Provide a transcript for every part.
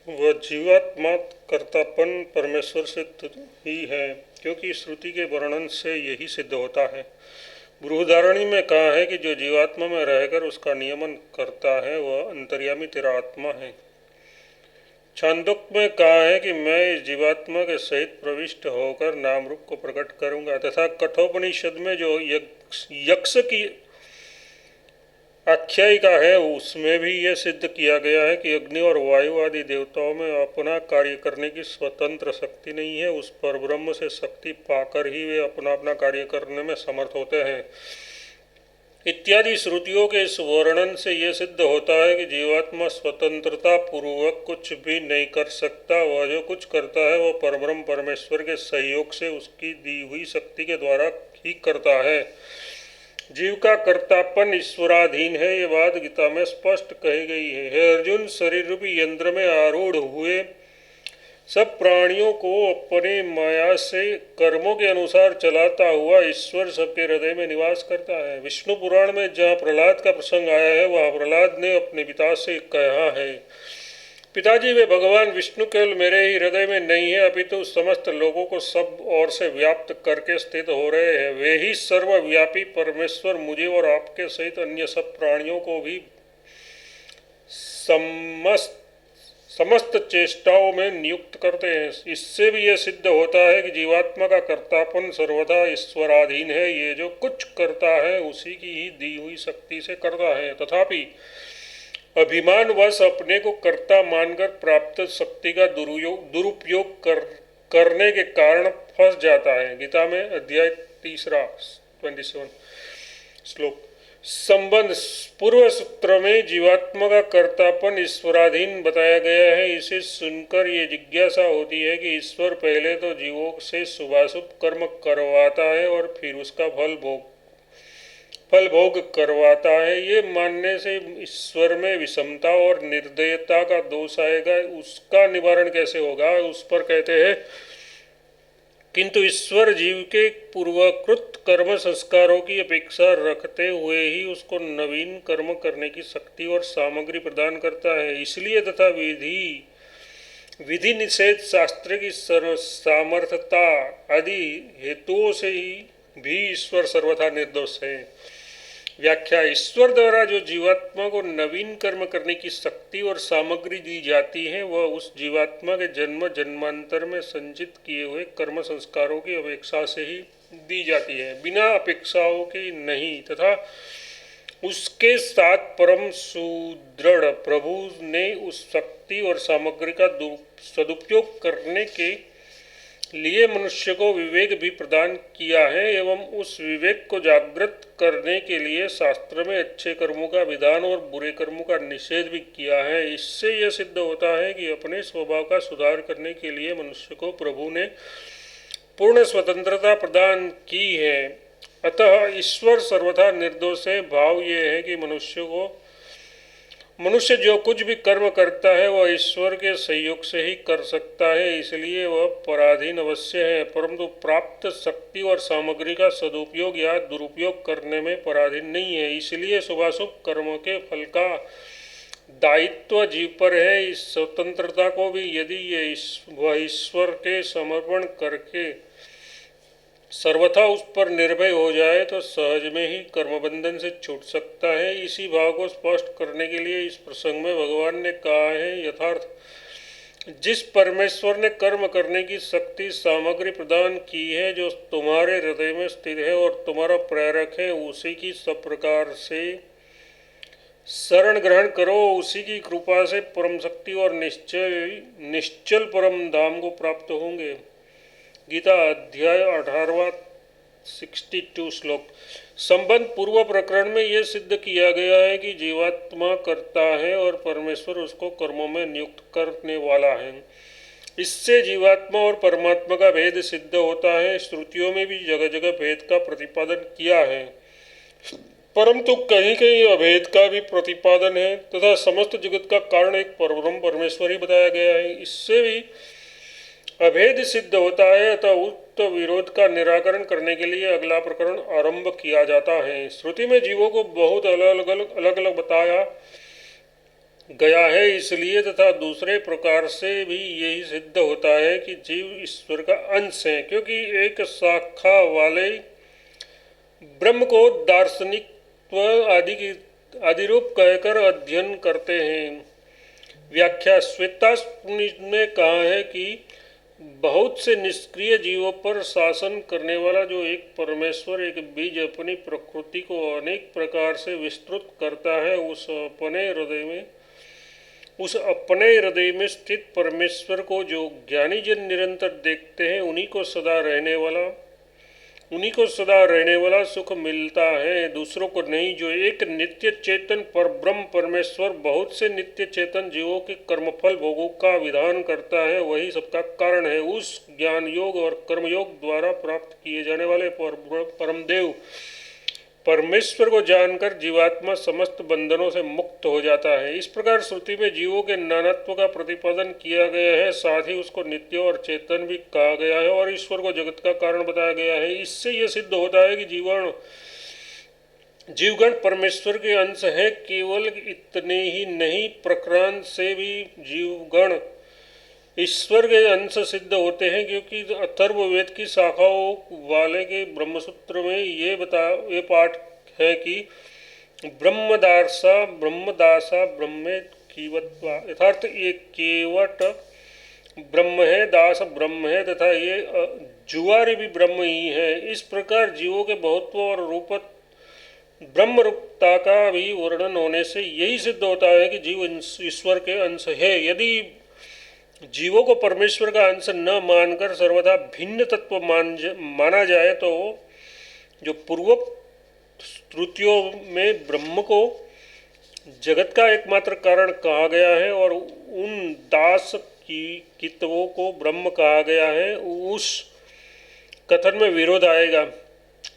वह जीवात्मा कर्तापन परमेश्वर से ही है, क्योंकि श्रुति के वर्णन से यही सिद्ध होता है। बृहदारण्य में कहा है कि जो जीवात्मा में रहकर उसका नियमन करता है वह अंतर्यामी तेरा आत्मा है। छांदोग्य में कहा है कि मैं इस जीवात्मा के सहित प्रविष्ट होकर नाम रूप को प्रकट करूंगा, तथा कठोपनिषद में जो यक्ष की आख्यायिका है उसमें भी यह सिद्ध किया गया है कि अग्नि और वायु आदि देवताओं में अपना कार्य करने की स्वतंत्र शक्ति नहीं है। उस पर ब्रह्म से शक्ति पाकर ही वे अपना अपना कार्य करने में समर्थ होते हैं। इत्यादि श्रुतियों के इस वर्णन से यह सिद्ध होता है कि जीवात्मा स्वतंत्रता पूर्वक कुछ भी नहीं कर सकता। वह जो कुछ करता है वह परब्रह्म परमेश्वर के सहयोग से उसकी दी हुई शक्ति के द्वारा ही करता है। जीव का कर्तापन ईश्वराधीन है, ये बात गीता में स्पष्ट कही गई है। हे अर्जुन, शरीर रूपी यंत्र में आरूढ़ हुए सब प्राणियों को अपने माया से कर्मों के अनुसार चलाता हुआ ईश्वर सबके हृदय में निवास करता है। विष्णु पुराण में जहाँ प्रहलाद का प्रसंग आया है वहाँ प्रहलाद ने अपने पिता से कहा है, पिताजी, वे भगवान विष्णु केवल मेरे ही हृदय में नहीं है अपितु समस्त लोगों को सब ओर से व्याप्त करके स्थित हो रहे हैं। वे ही सर्वव्यापी परमेश्वर मुझे और आपके सहित अन्य सब प्राणियों को भी समस्त चेष्टाओं में नियुक्त करते हैं। इससे भी यह सिद्ध होता है कि जीवात्मा का कर्तापन सर्वदा ईश्वराधीन है। ये जो कुछ करता है उसी की ही दी हुई शक्ति से करता है, तथापि अभिमानवश अपने को कर्ता मानकर प्राप्त शक्ति का दुरुपयोग करने के कारण फंस जाता है। गीता में अध्याय 3 27 श्लोक। संबंध पूर्व सूत्र में जीवात्मा का कर्तापन ईश्वराधीन बताया गया है। इसे सुनकर ये जिज्ञासा होती है कि ईश्वर पहले तो जीवों से शुभाशुभ कर्म करवाता है और फिर उसका फल भोग करवाता है। ये मानने से ईश्वर में विषमता और निर्दयता का दोष आएगा। उसका निवारण कैसे होगा? उस पर कहते हैं, किंतु ईश्वर जीव के पूर्वकृत कर्म संस्कारों की अपेक्षा रखते हुए ही उसको नवीन कर्म करने की शक्ति और सामग्री प्रदान करता है। इसलिए तथा विधि निषेध शास्त्र की सामर्थ्यता आदि हेतुओं से ही भी ईश्वर सर्वथा निर्दोष है। व्याख्या। ईश्वर द्वारा जो जीवात्मा को नवीन कर्म करने की शक्ति और सामग्री दी जाती है वह उस जीवात्मा के जन्म जन्मांतर में संचित किए हुए कर्म संस्कारों की अपेक्षा से ही दी जाती है, बिना अपेक्षाओं की नहीं। तथा उसके साथ परम सुदृढ़ प्रभु ने उस शक्ति और सामग्री का सदुपयोग करने के लिए मनुष्य को विवेक भी प्रदान किया है एवं उस विवेक को जागृत करने के लिए शास्त्र में अच्छे कर्मों का विधान और बुरे कर्मों का निषेध भी किया है। इससे यह सिद्ध होता है कि अपने स्वभाव का सुधार करने के लिए मनुष्य को प्रभु ने पूर्ण स्वतंत्रता प्रदान की है। अतः ईश्वर सर्वथा निर्दोष है। भाव ये है कि मनुष्य जो कुछ भी कर्म करता है वह ईश्वर के सहयोग से ही कर सकता है, इसलिए वह पराधीन अवश्य है, परंतु प्राप्त शक्ति और सामग्री का सदुपयोग या दुरुपयोग करने में पराधीन नहीं है। इसलिए शुभाशुभ कर्मों के फल का दायित्व जीव पर है। इस स्वतंत्रता को भी यदि वह ईश्वर के समर्पण करके सर्वथा उस पर निर्भय हो जाए तो सहज में ही कर्मबंधन से छूट सकता है। इसी भाव को स्पष्ट करने के लिए इस प्रसंग में भगवान ने कहा है, यथार्थ जिस परमेश्वर ने कर्म करने की शक्ति सामग्री प्रदान की है, जो तुम्हारे हृदय में स्थिर है और तुम्हारा प्रेरक है, उसी की सब प्रकार से शरण ग्रहण करो। उसी की कृपा से परम शक्ति और निश्चल परम धाम को प्राप्त होंगे। गीता अध्याय 18 62 श्लोक। संबंध पूर्व प्रकरण में यह सिद्ध किया गया है कि जीवात्मा करता है और परमेश्वर उसको कर्मों में नियुक्त करने वाला है। इससे जीवात्मा और परमात्मा का भेद सिद्ध होता है। श्रुतियों में भी जगह जगह भेद का प्रतिपादन किया है, परंतु कहीं कहीं अभेद का भी प्रतिपादन है तथा समस्त जगत का कारण एक परब्रह्म परमेश्वर ही बताया गया है। इससे भी अभेद सिद्ध होता है, अतः उक्त विरोध का निराकरण करने के लिए अगला प्रकरण आरंभ किया जाता है। श्रुति में जीवों को बहुत अलग अलग बताया गया है। इसलिए तथा दूसरे प्रकार से भी यही सिद्ध होता है कि जीव ईश्वर का अंश है, क्योंकि एक शाखा वाले ब्रह्म को दार्शनिकत्व आदि रूप कहकर अध्ययन करते हैं। व्याख्या श्वेतास्पुनित ने कहा है कि बहुत से निष्क्रिय जीवों पर शासन करने वाला जो एक परमेश्वर एक बीज अपनी प्रकृति को अनेक प्रकार से विस्तृत करता है, उस अपने हृदय में स्थित परमेश्वर को जो ज्ञानी जन निरंतर देखते हैं, उन्हीं को सदा रहने वाला सुख मिलता है, दूसरों को नहीं। जो एक नित्य चेतन पर ब्रह्म परमेश्वर बहुत से नित्य चेतन जीवों के कर्मफल भोगों का विधान करता है, वही सबका कारण है। उस ज्ञान योग और कर्मयोग द्वारा प्राप्त किए जाने वाले परमदेव परमेश्वर को जानकर जीवात्मा समस्त बंधनों से मुक्त हो जाता है। इस प्रकार श्रुति में जीवों के नानात्व का प्रतिपादन किया गया है, साथ ही उसको नित्य और चेतन भी कहा गया है और ईश्वर को जगत का कारण बताया गया है। इससे यह सिद्ध होता है कि जीवगण परमेश्वर के अंश है। केवल इतने ही नहीं, प्रक्रांत से भी जीवगण ईश्वर के अंश सिद्ध होते हैं, क्योंकि अथर्ववेद की शाखाओं वाले के ब्रह्मसूत्र में ये पाठ है कि ब्रह्मदासा ब्रह्मे कीवत्वा, यथार्थ ये केवट ब्रह्म है, दास ब्रह्म है तथा ये जुआरी भी ब्रह्म ही है। इस प्रकार जीवों के बहुत्व और रूपत ब्रह्म रूपता का भी वर्णन होने से यही सिद्ध होता है कि जीव ईश्वर के अंश है। यदि जीवों को परमेश्वर का अंश न मानकर सर्वदा भिन्न तत्व माना जाए, तो जो पूर्वोक्त श्रुतियों में ब्रह्म को जगत का एकमात्र कारण कहा गया है और उन दास की कित्वों को ब्रह्म कहा गया है, उस कथन में विरोध आएगा।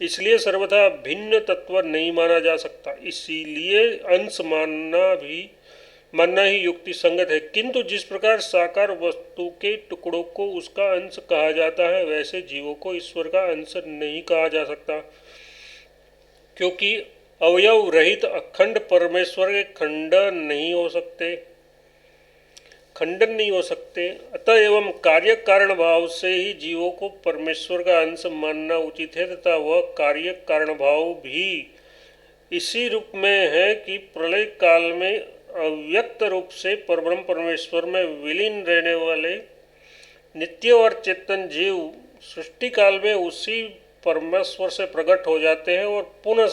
इसलिए सर्वथा भिन्न तत्व नहीं माना जा सकता, इसीलिए अंश मानना ही युक्ति संगत है। किंतु जिस प्रकार साकार वस्तु के टुकड़ों को उसका अंश कहा जाता है, वैसे जीवों को ईश्वर का अंश नहीं कहा जा सकता, क्योंकि अवयव रहित अखंड परमेश्वर के खंडन नहीं हो सकते। अतः एवं कार्य कारण भाव से ही जीवों को परमेश्वर का अंश मानना उचित है, तथा वह कार्य कारण भाव भी इसी रूप में है कि प्रलय काल में अव्यक्त रूप से परब्रह्म परमेश्वर में विलीन रहने वाले नित्य और चेतन जीव सृष्टि काल में उसी परमेश्वर से प्रकट हो जाते हैं और पुनः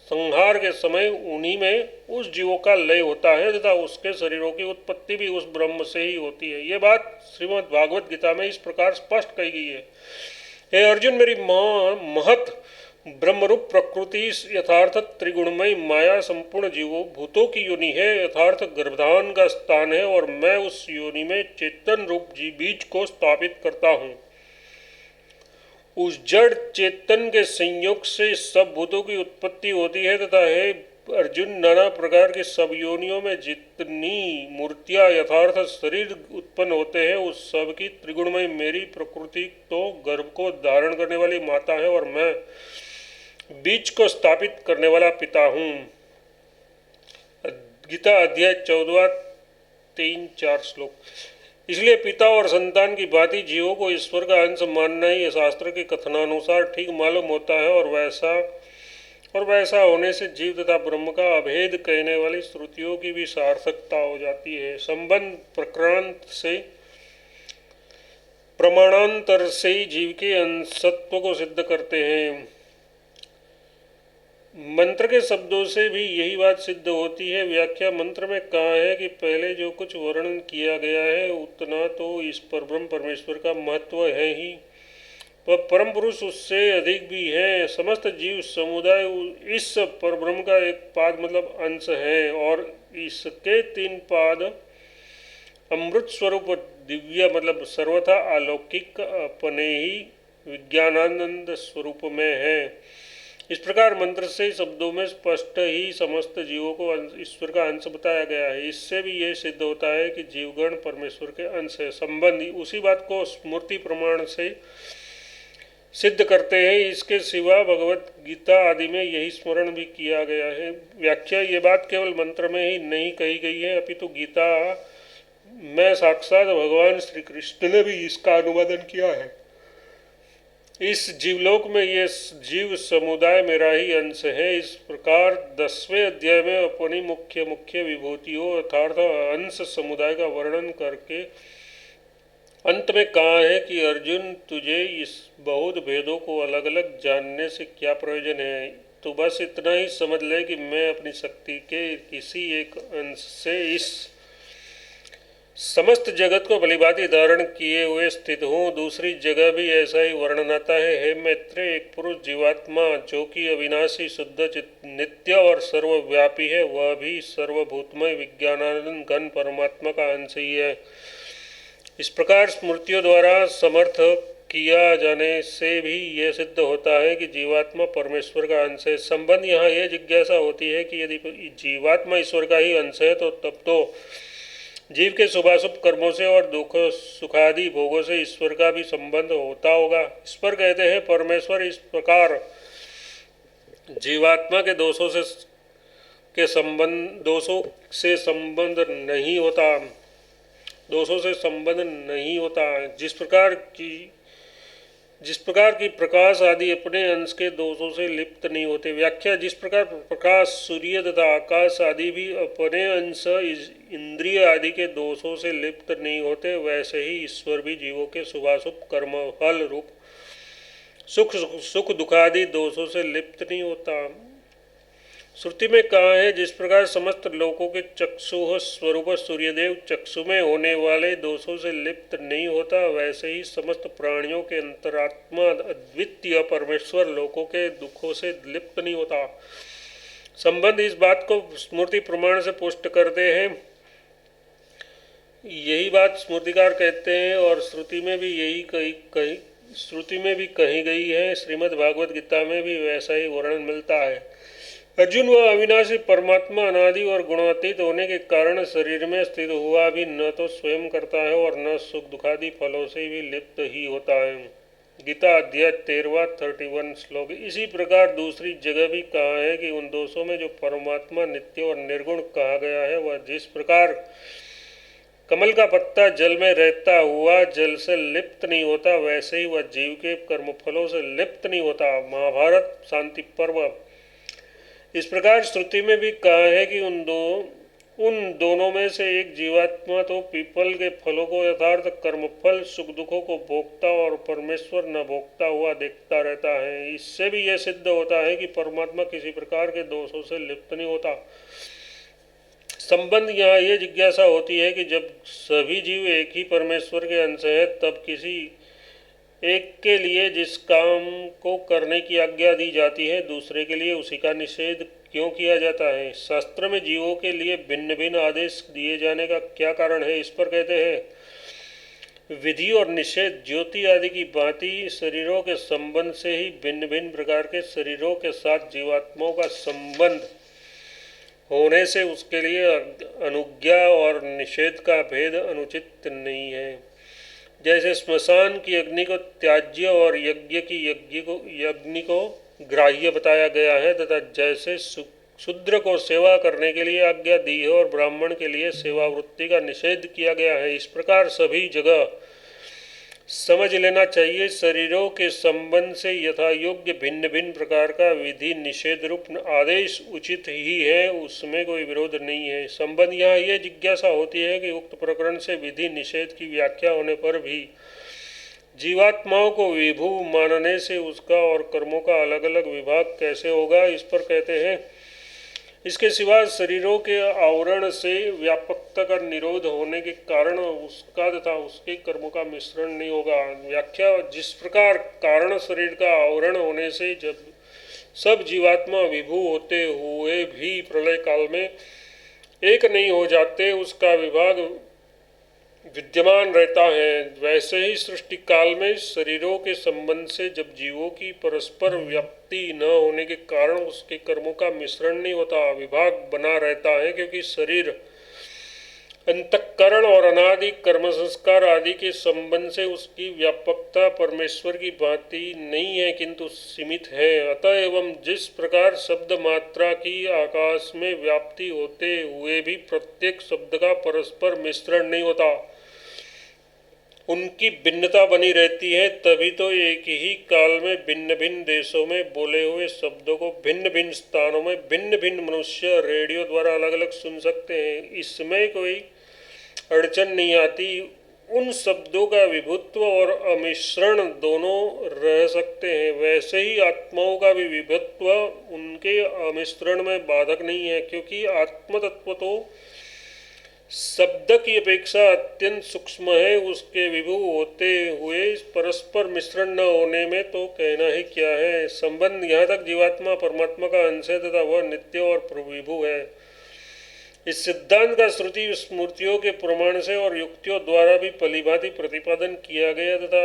संहार के समय उन्हीं में उस जीवों का लय होता है तथा उसके शरीरों की उत्पत्ति भी उस ब्रह्म से ही होती है। ये बात श्रीमद् भागवत गीता में इस प्रकार स्पष्ट कही गई है। हे अर्जुन, मेरी महत ब्रह्मरूप प्रकृति यथार्थ त्रिगुणमय माया संपूर्ण जीवों भूतों की योनि है, यथार्थ गर्भधान का स्थान है और मैं उस योनि में चेतन रूप बीज को स्थापित करता हूँ। उस जड़ चेतन के संयोग से सब भूतों की उत्पत्ति होती है तथा हे अर्जुन, नाना प्रकार के सब योनियों में जितनी मूर्तियां यथार्थ शरीर उत्पन्न होते हैं, उस सब की त्रिगुणमय मेरी प्रकृति तो गर्भ को धारण करने वाली माता है और मैं बीज को स्थापित करने वाला पिता हूँ। गीता अध्याय 14 3-4 श्लोक। इसलिए पिता और संतान की भांति जीवों को ईश्वर का अंश मानना ही शास्त्र के कथनानुसार ठीक मालूम होता है और वैसा होने से जीव तथा ब्रह्म का अभेद कहने वाली श्रुतियों की भी सार्थकता हो जाती है। संबंध प्रक्रांत से प्रमाणांतर से ही जीव के अंशत्व को सिद्ध करते हैं। मंत्र के शब्दों से भी यही बात सिद्ध होती है। व्याख्या मंत्र में कहा है कि पहले जो कुछ वर्णन किया गया है उतना तो इस परब्रह्म परमेश्वर का महत्व है ही, वह परम पुरुष उससे अधिक भी है। समस्त जीव समुदाय इस परब्रह्म का एक पाद मतलब अंश है और इसके 3 पाद अमृत स्वरूप दिव्य मतलब सर्वथा अलौकिक अपने ही विज्ञानानंद स्वरूप में है। इस प्रकार मंत्र से शब्दों में स्पष्ट ही समस्त जीवों को ईश्वर का अंश बताया गया है। इससे भी यह सिद्ध होता है कि जीवगण परमेश्वर के अंश है। संबंधी उसी बात को स्मृति प्रमाण से सिद्ध करते हैं। इसके सिवा भगवत गीता आदि में यही स्मरण भी किया गया है। व्याख्या ये बात केवल मंत्र में ही नहीं कही गई है, अपितु गीता में साक्षात भगवान श्री कृष्ण ने भी इसका अनुवादन किया है। इस जीवलोक में ये जीव समुदाय मेरा ही अंश है। इस प्रकार 10वें अध्याय में अपनी मुख्य मुख्य विभूतियों अर्थात अंश समुदाय का वर्णन करके अंत में कहा है कि अर्जुन, तुझे इस बहुत भेदों को अलग अलग जानने से क्या प्रयोजन है। तो बस इतना ही समझ ले कि मैं अपनी शक्ति के किसी एक अंश से इस समस्त जगत को भलीभांति धारण किए हुए स्थित हूँ। दूसरी जगह भी ऐसा ही वर्णन आता है। हे मैत्रेय, एक पुरुष जीवात्मा जो कि अविनाशी, शुद्ध चित, नित्य और सर्वव्यापी है, वह भी सर्वभूतमय विज्ञानानंद घन परमात्मा का अंश ही है। इस प्रकार स्मृतियों द्वारा समर्थ किया जाने से भी यह सिद्ध होता है कि जीवात्मा परमेश्वर का अंश है। संबंध यहाँ यह जिज्ञासा होती है कि यदि जीवात्मा ईश्वर का ही अंश है तो तब तो जीव के शुभाशुभ कर्मों से और दुख सुखादि भोगों से ईश्वर का भी संबंध होता होगा। इस पर कहते हैं, परमेश्वर इस प्रकार जीवात्मा के दोषों से संबंध नहीं होता। जिस प्रकार की प्रकाश आदि अपने अंश के दोषों से लिप्त नहीं होते। व्याख्या, जिस प्रकार प्रकाश, सूर्य तथा आकाश आदि भी अपने अंश इंद्रिय आदि के दोषों से लिप्त नहीं होते, वैसे ही ईश्वर भी जीवों के शुभाशुभ कर्म फल रूप सुख दुखादि दोषों से लिप्त नहीं होता। श्रुति में कहा है, जिस प्रकार समस्त लोकों के चक्षुः स्वरूप सूर्यदेव चक्षु में होने वाले दोषों से लिप्त नहीं होता, वैसे ही समस्त प्राणियों के अंतरात्मा अद्वितीय परमेश्वर लोकों के दुखों से लिप्त नहीं होता। संबंध इस बात को स्मृति प्रमाण से पुष्ट करते हैं। यही बात स्मृतिकार कहते हैं और श्रुति में भी कही गई है। श्रीमद् भागवत गीता में भी वैसा ही वर्णन मिलता है। अर्जुन, वह अविनाशी परमात्मा अनादि और गुणातीत होने के कारण शरीर में स्थित हुआ भी न तो स्वयं करता है और न सुख दुखादि फलों से भी लिप्त ही होता है। गीता अध्याय 13 31 श्लोक। इसी प्रकार दूसरी जगह भी कहा है कि उन दोषों में जो परमात्मा नित्य और निर्गुण कहा गया है, वह जिस प्रकार कमल का पत्ता जल में रहता हुआ जल से लिप्त नहीं होता, वैसे ही वह जीव के कर्मफलों से लिप्त नहीं होता। महाभारत शांति पर्व। इस प्रकार श्रुति में भी कहा है कि उन दोनों में से एक जीवात्मा तो पीपल के फलों को यथार्थ कर्मफल सुख दुखों को भोगता और परमेश्वर न भोगता हुआ देखता रहता है। इससे भी यह सिद्ध होता है कि परमात्मा किसी प्रकार के दोषों से लिप्त नहीं होता। संबंध यहाँ यह जिज्ञासा होती है कि जब सभी जीव एक ही परमेश्वर के अंश है, तब किसी एक के लिए जिस काम को करने की आज्ञा दी जाती है, दूसरे के लिए उसी का निषेध क्यों किया जाता है। शास्त्र में जीवों के लिए भिन्न भिन्न आदेश दिए जाने का क्या कारण है। इस पर कहते हैं, विधि और निषेध ज्योति आदि की भांति शरीरों के संबंध से ही भिन्न भिन्न प्रकार के शरीरों के साथ जीवात्माओं का संबंध होने से उसके लिए अनुज्ञा और निषेध का भेद अनुचित नहीं है। जैसे श्मशान की अग्नि को त्याज्य और यज्ञ की अग्नि को ग्राह्य बताया गया है, तथा जैसे शूद्र को सेवा करने के लिए आज्ञा दी है और ब्राह्मण के लिए सेवा वृत्ति का निषेध किया गया है, इस प्रकार सभी जगह समझ लेना चाहिए। शरीरों के संबंध से यथा योग्य भिन्न भिन्न प्रकार का विधि निषेध रूप आदेश उचित ही है, उसमें कोई विरोध नहीं है। संबंध यहाँ यह जिज्ञासा होती है कि उक्त प्रकरण से विधि निषेध की व्याख्या होने पर भी जीवात्माओं को विभु मानने से उसका और कर्मों का अलग अलग विभाग कैसे होगा। इस पर कहते हैं, इसके सिवा शरीरों के आवरण से व्यापकता का निरोध होने के कारण उसका तथा उसके कर्मों का मिश्रण नहीं होगा। व्याख्या, जिस प्रकार कारण शरीर का आवरण होने से जब सब जीवात्मा विभु होते हुए भी प्रलय काल में एक नहीं हो जाते, उसका विभाग विद्यमान रहता है, वैसे ही सृष्टि काल में शरीरों के संबंध से जब जीवों की परस्पर व्याप्ति न होने के कारण उसके कर्मों का मिश्रण नहीं होता, विभाग बना रहता है। क्योंकि शरीर अंतःकरण और अनादि कर्म संस्कार आदि के संबंध से उसकी व्यापकता परमेश्वर की भांति नहीं है, किंतु सीमित है। अतः एवं जिस प्रकार शब्द मात्रा की आकाश में व्याप्ति होते हुए भी प्रत्येक शब्द का परस्पर मिश्रण नहीं होता, उनकी भिन्नता बनी रहती है, तभी तो एक ही काल में भिन्न भिन्न देशों में बोले हुए शब्दों को भिन्न भिन्न स्थानों में भिन्न भिन्न मनुष्य रेडियो द्वारा अलग अलग सुन सकते हैं। इसमें कोई अड़चन नहीं आती। उन शब्दों का विभुत्व और अमिश्रण दोनों रह सकते हैं। वैसे ही आत्माओं का भी विभुत्व उनके अमिश्रण में बाधक नहीं है, क्योंकि आत्म तत्व तो शब्द की अपेक्षा अत्यंत सूक्ष्म है। उसके विभु होते हुए परस्पर मिश्रण न होने में तो कहना ही क्या है। संबंध यहाँ तक जीवात्मा परमात्मा का अंश है तथा वह नित्य और प्रविभु है। इस सिद्धांत का श्रुति स्मृतियों के प्रमाण से और युक्तियों द्वारा भी भलीभांति प्रतिपादन किया गया तथा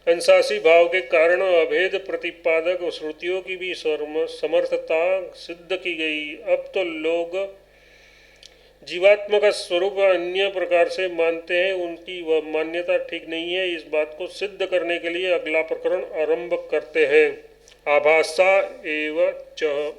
अंशासी भाव के कारण अभेद प्रतिपादक श्रुतियों की भी समर्थता सिद्ध की गई। अब तो लोग जीवात्मा का स्वरूप अन्य प्रकार से मानते हैं, उनकी वह मान्यता ठीक नहीं है। इस बात को सिद्ध करने के लिए अगला प्रकरण आरंभ करते हैं। आभासा एव च।